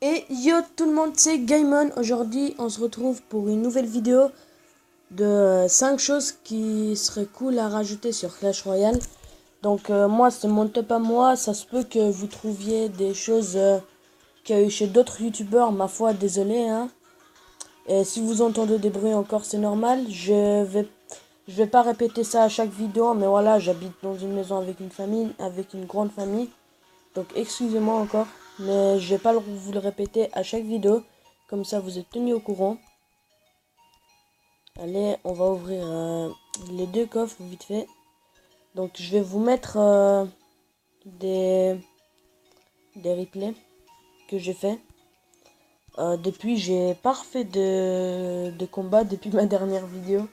Et yo tout le monde, c'est Gaimon. Aujourd'hui, on se retrouve pour une nouvelle vidéo de 5 choses qui seraient cool à rajouter sur Clash Royale. Donc moi, c'est mon top à moi. Ça se peut que vous trouviez des choses qu'il y a eu chez d'autres youtubeurs. Ma foi, désolé, hein. Et si vous entendez des bruits encore, c'est normal. Je vais pas répéter ça à chaque vidéo, mais voilà, j'habite dans une maison avec une famille, avec une grande famille. Donc excusez-moi encore, mais je vais pas vous le répéter à chaque vidéo. Comme ça, vous êtes tenus au courant. Allez, on va ouvrir les deux coffres vite fait. Donc je vais vous mettre des replays que j'ai fait. Depuis, j'ai pas refait de combat depuis ma dernière vidéo.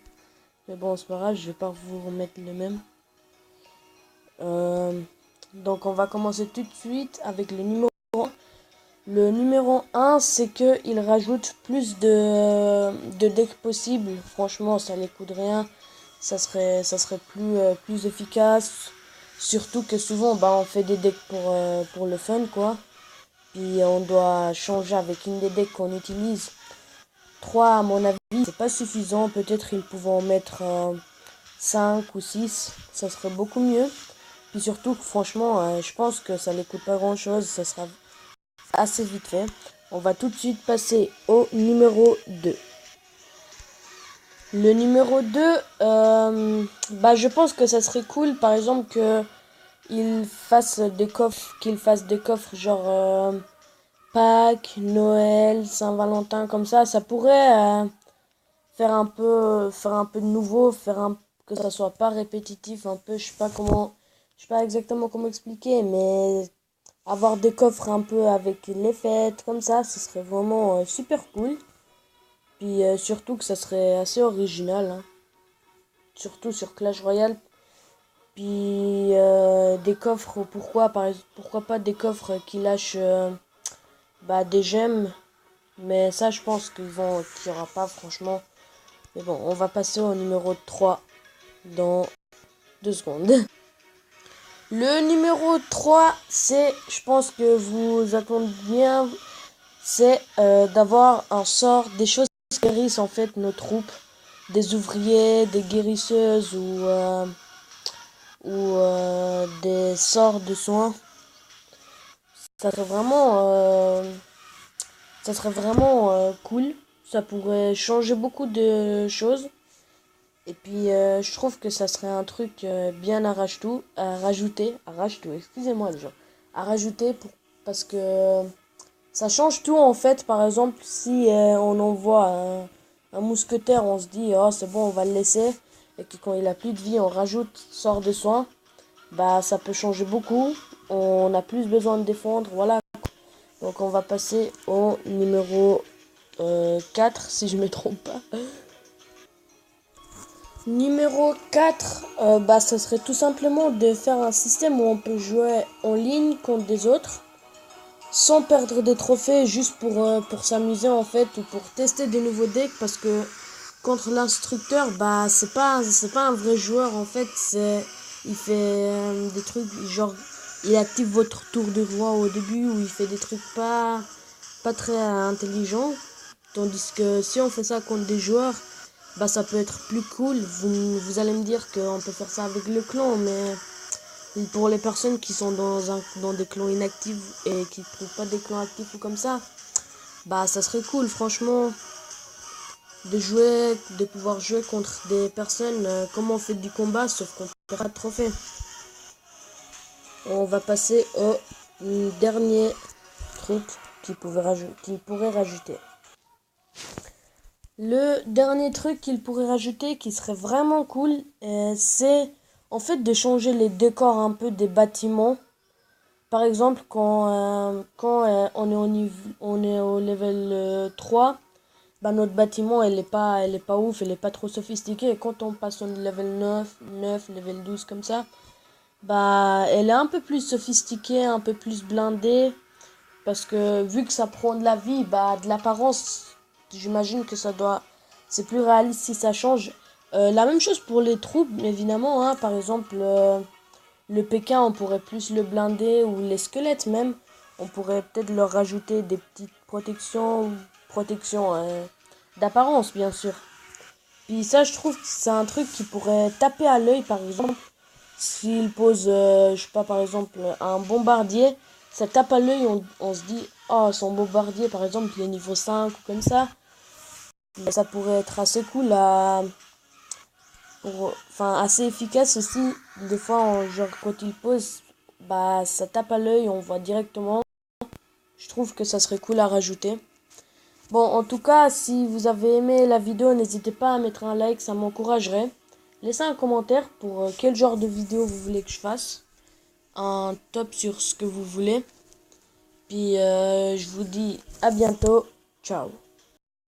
Mais bon, c'est pas grave, je vais pas vous remettre le même. Donc on va commencer tout de suite avec le numéro 1. Le numéro 1, c'est qu'il rajoute plus de decks possibles. Franchement, ça les coûte rien. Ça serait plus efficace. Surtout que souvent, on fait des decks pour le fun, quoi. Puis on doit changer avec une des decks qu'on utilise. 3, à mon avis, c'est pas suffisant. Peut-être ils pouvaient en mettre 5 ou 6. Ça serait beaucoup mieux. Puis surtout, franchement, je pense que ça les coûte pas grand-chose. Ça sera assez vite fait. On va tout de suite passer au numéro 2. Le numéro 2, je pense que ça serait cool, par exemple, qu'il fasse des coffres genre Pâques, Noël, Saint-Valentin, comme ça. Ça pourrait faire un peu de nouveau, que ça soit pas répétitif, un peu, je sais pas exactement comment expliquer, mais avoir des coffres un peu avec les fêtes, comme ça, ce serait vraiment super cool. Puis surtout que ça serait assez original, hein. Surtout sur Clash Royale. Puis des coffres, pourquoi pas des coffres qui lâchent des gemmes. Mais ça, je pense qu'il n'y aura pas, franchement. Mais bon, on va passer au numéro 3 dans 2 secondes. Le numéro 3, je pense que vous attendez bien, c'est d'avoir un sort, des choses qui guérissent en fait nos troupes, des ouvriers, des guérisseuses ou des sorts de soins. Ça serait vraiment cool. Ça pourrait changer beaucoup de choses. Et puis je trouve que ça serait un truc bien excusez-moi les gens, à rajouter parce que ça change tout en fait. Par exemple, si on envoie un mousquetaire, on se dit oh c'est bon on va le laisser, et que quand il a plus de vie on rajoute sort de soin, ça peut changer beaucoup. On a plus besoin de défendre, voilà. Donc on va passer au numéro 4 si je me trompe pas. Numéro 4, ça serait tout simplement de faire un système où on peut jouer en ligne contre des autres sans perdre des trophées, juste pour s'amuser en fait, ou pour tester des nouveaux decks, parce que contre l'instructeur, c'est pas un vrai joueur en fait. Il fait des trucs genre, il active votre tour de roi au début, ou il fait des trucs pas très intelligents. Tandis que si on fait ça contre des joueurs, ça peut être plus cool. Vous allez me dire qu'on peut faire ça avec le clan, mais pour les personnes qui sont dans des clans inactifs et qui ne trouvent pas des clans actifs ou comme ça serait cool, franchement, de pouvoir jouer contre des personnes comme on fait du combat, sauf qu'on ne perd pas de trophée. On va passer au dernier truc qu'il pourrait rajouter. Le dernier truc qu'il pourrait rajouter qui serait vraiment cool, c'est en fait de changer les décors un peu des bâtiments. Par exemple, quand on est au level 3, notre bâtiment elle est pas ouf, elle est pas trop sophistiquée. Et quand on passe au level 9, level 12 comme ça, elle est un peu plus sophistiquée, un peu plus blindée. Parce que vu que ça prend de la vie, de l'apparence, j'imagine que c'est plus réaliste si ça change. La même chose pour les troupes, évidemment, hein. Par exemple, le Pékin, on pourrait plus le blinder, ou les squelettes même. on pourrait peut-être leur rajouter des petites protections d'apparence bien sûr. Puis ça, je trouve que c'est un truc qui pourrait taper à l'œil, par exemple, s'il pose, je sais pas, par exemple, un bombardier, ça tape à l'œil, on se dit, oh, son bombardier, par exemple, il est niveau 5 ou comme ça. Ça pourrait être assez cool enfin, assez efficace aussi. Des fois, genre, quand il pose, bah, ça tape à l'œil, on voit directement. Je trouve que ça serait cool à rajouter. Bon, en tout cas, si vous avez aimé la vidéo, n'hésitez pas à mettre un like, ça m'encouragerait. Laissez un commentaire pour quel genre de vidéo vous voulez que je fasse. Un top sur ce que vous voulez. Puis je vous dis à bientôt. Ciao.